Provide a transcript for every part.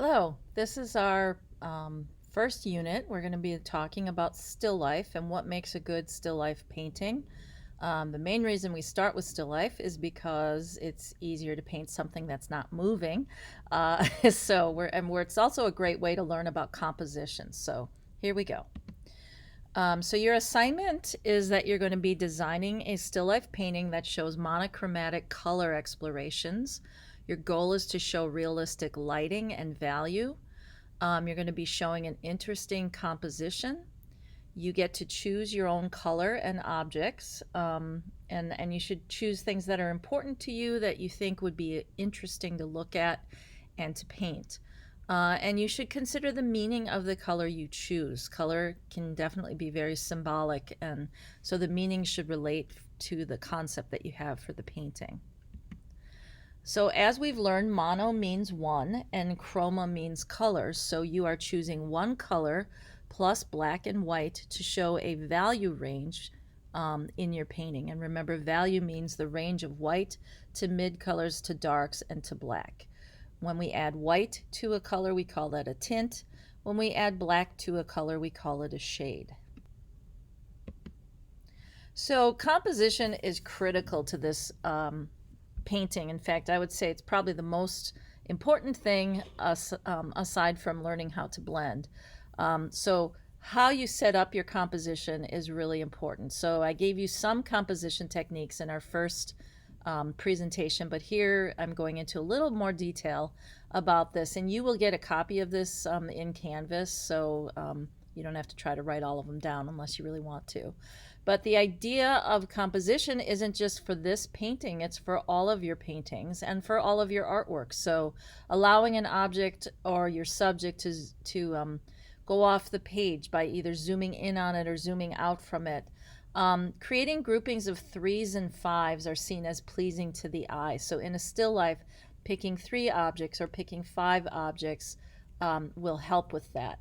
Hello, this is our first unit. We're going to be talking about still life and what makes a good still life painting. The main reason we start with still life is because it's easier to paint something that's not moving. It's also a great way to learn about composition. So here we go. So your assignment is that you're going to be designing a still life painting that shows monochromatic color explorations. Your goal is to show realistic lighting and value. You're going to be showing an interesting composition. You get to choose your own color and objects, and you should choose things that are important to you that you think would be interesting to look at and to paint. And you should consider the meaning of the color you choose. Color can definitely be very symbolic, and so the meaning should relate to the concept that you have for the painting. So as we've learned, mono means one and chroma means colors. So you are choosing one color plus black and white to show a value range in your painting. And remember, value means the range of white to mid colors to darks and to black. When we add white to a color, we call that a tint. When we add black to a color, we call it a shade. So composition is critical to this painting. In fact, I would say it's probably the most important thing aside from learning how to blend. So how you set up your composition is really important. So I gave you some composition techniques in our first presentation, but here I'm going into a little more detail about this, and you will get a copy of this in Canvas, so you don't have to try to write all of them down unless you really want to. But the idea of composition isn't just for this painting, it's for all of your paintings and for all of your artwork. So allowing an object or your subject to go off the page by either zooming in on it or zooming out from it. Creating groupings of 3s and 5s are seen as pleasing to the eye. So in a still life, picking 3 objects or picking 5 objects will help with that.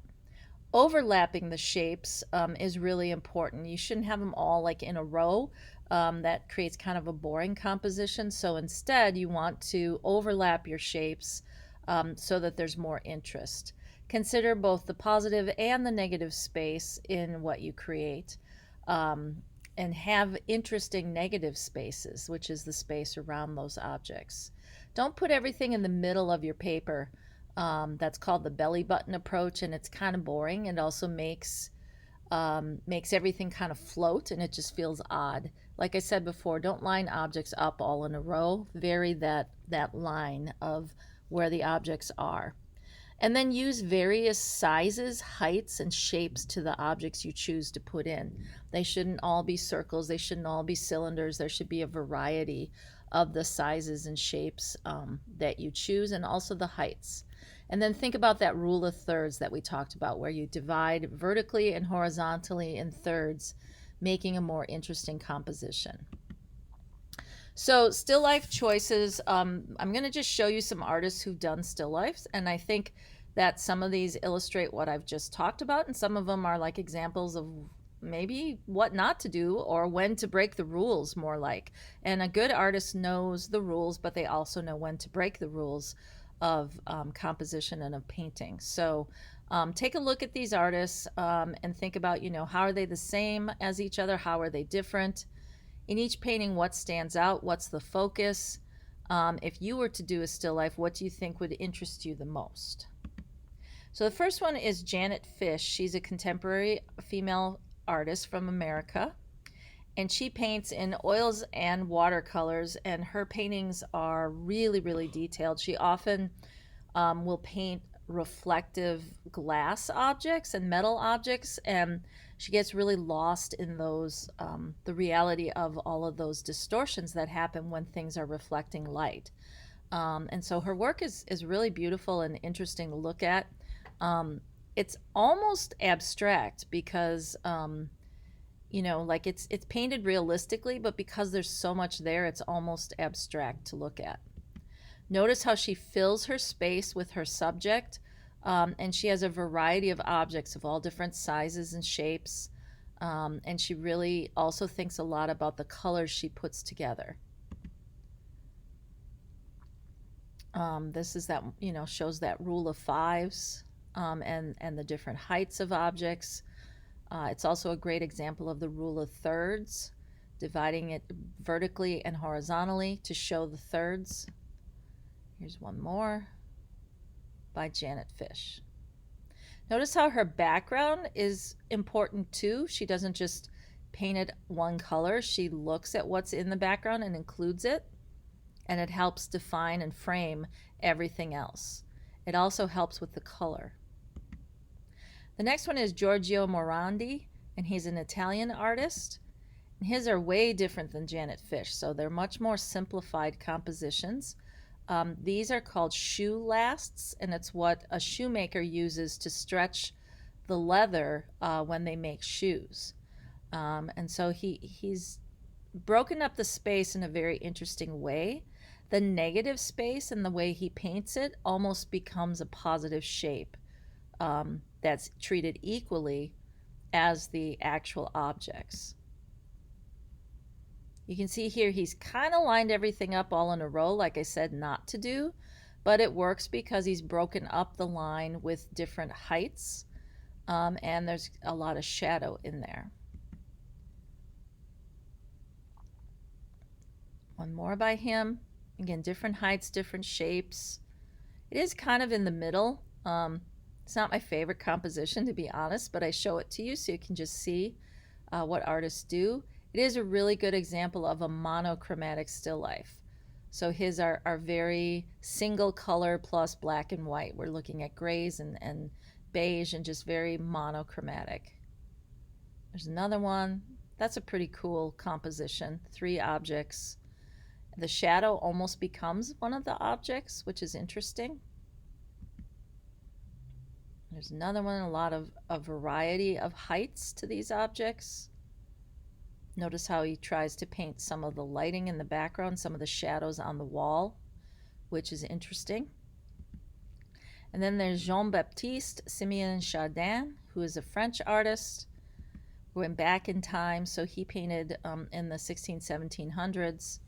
Overlapping the shapes is really important. You shouldn't have them all like in a row. That creates kind of a boring composition. So instead, you want to overlap your shapes so that there's more interest. Consider both the positive and the negative space in what you create. And have interesting negative spaces, which is the space around those objects. Don't put everything in the middle of your paper. That's called the belly button approach, and it's kind of boring. It also makes everything kind of float, and it just feels odd. Like I said before, don't line objects up all in a row. Vary that line of where the objects are. And then use various sizes, heights, and shapes to the objects you choose to put in. They shouldn't all be circles. They shouldn't all be cylinders. There should be a variety of the sizes and shapes that you choose, and also the heights. And then think about that rule of thirds that we talked about, where you divide vertically and horizontally in thirds, making a more interesting composition. So still life choices, I'm going to just show you some artists who've done still lifes, and I think that some of these illustrate what I've just talked about, and some of them are like examples of maybe what not to do or when to break the rules, more like. And a good artist knows the rules, but they also know when to break the rules of composition and of painting. So take a look at these artists and think about, how are they the same as each other? How are they different? In each painting, what stands out? What's the focus? If you were to do a still life, what do you think would interest you the most? So the first one is Janet Fish. She's a contemporary female artist from America, and she paints in oils and watercolors, and her paintings are really, really detailed. She often will paint reflective glass objects and metal objects, and she gets really lost in those, the reality of all of those distortions that happen when things are reflecting light. And so her work is really beautiful and interesting to look at. It's almost abstract because, like it's painted realistically, but because there's so much there, it's almost abstract to look at. Notice how she fills her space with her subject, and she has a variety of objects of all different sizes and shapes, and she really also thinks a lot about the colors she puts together. This is that, shows that rule of fives, and the different heights of objects. It's also a great example of the rule of thirds, dividing it vertically and horizontally to show the thirds. Here's one more by Janet Fish. Notice how her background is important too. She doesn't just paint it one color. She looks at what's in the background and includes it, and it helps define and frame everything else. It also helps with the color. The next one is Giorgio Morandi, and he's an Italian artist. And his are way different than Janet Fish, so they're much more simplified compositions. These are called shoe lasts, and it's what a shoemaker uses to stretch the leather when they make shoes. And so he's broken up the space in a very interesting way. The negative space and the way he paints it almost becomes a positive shape that's treated equally as the actual objects. You can see here he's kind of lined everything up all in a row, like I said not to do, but it works because he's broken up the line with different heights, and there's a lot of shadow in there. One more by him. Again, different heights, different shapes. It is kind of in the middle. It's not my favorite composition, to be honest, but I show it to you so you can just see what artists do. It is a really good example of a monochromatic still life. So his are very single color plus black and white. We're looking at grays and beige and just very monochromatic. There's another one. That's a pretty cool composition. 3 objects. The shadow almost becomes one of the objects, which is interesting. There's another one, a lot of a variety of heights to these objects. Notice how he tries to paint some of the lighting in the background, some of the shadows on the wall, which is interesting. And then there's Jean-Baptiste Simeon Chardin, who is a French artist. Going back in time, so he painted in the 1700s.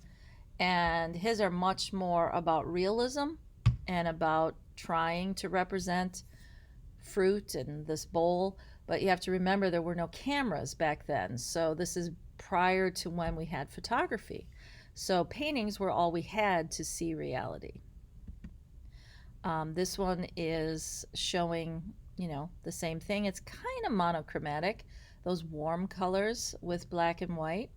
And his are much more about realism and about trying to represent fruit and this bowl. But you have to remember there were no cameras back then. So this is prior to when we had photography. So paintings were all we had to see reality. This one is showing, the same thing. It's kind of monochromatic, those warm colors with black and white.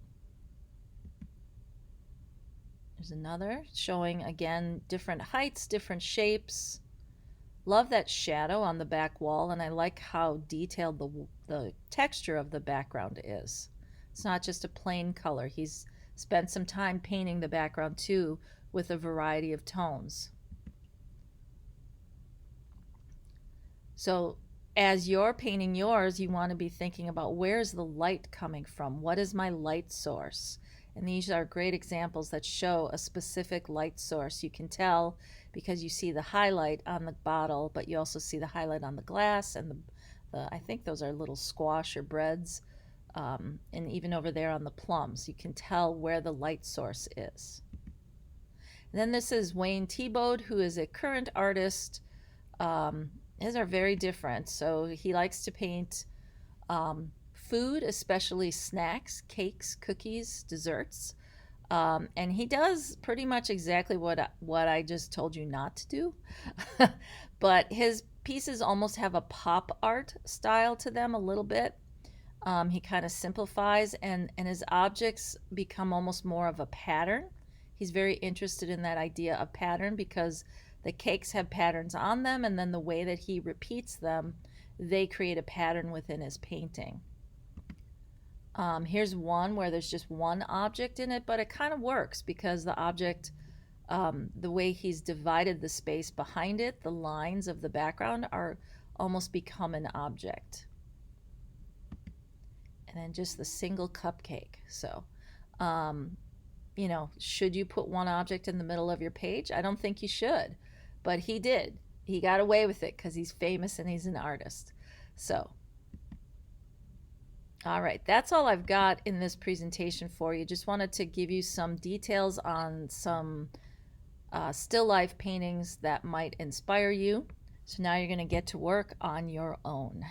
There's another showing, again, different heights, different shapes. Love that shadow on the back wall, and I like how detailed the texture of the background is. It's not just a plain color. He's spent some time painting the background too with a variety of tones. So as you're painting yours, you want to be thinking about, where's the light coming from? What is my light source? And these are great examples that show a specific light source. You can tell because you see the highlight on the bottle, but you also see the highlight on the glass, and I think those are little squash or breads, and even over there on the plums. You can tell where the light source is. And then this is Wayne Thiebaud, who is a current artist. His are very different. So he likes to paint food, especially snacks, cakes, cookies, desserts. And he does pretty much exactly what I just told you not to do. But his pieces almost have a pop art style to them a little bit. He kind of simplifies, and his objects become almost more of a pattern. He's very interested in that idea of pattern because the cakes have patterns on them, and then the way that he repeats them, they create a pattern within his painting. Here's one where there's just one object in it, but it kind of works because the object, the way he's divided the space behind it, the lines of the background are almost become an object. And then just the single cupcake. So, should you put one object in the middle of your page? I don't think you should, but he did. He got away with it because he's famous and he's an artist. So, all right, that's all I've got in this presentation for you. Just wanted to give you some details on some still life paintings that might inspire you. So now you're going to get to work on your own.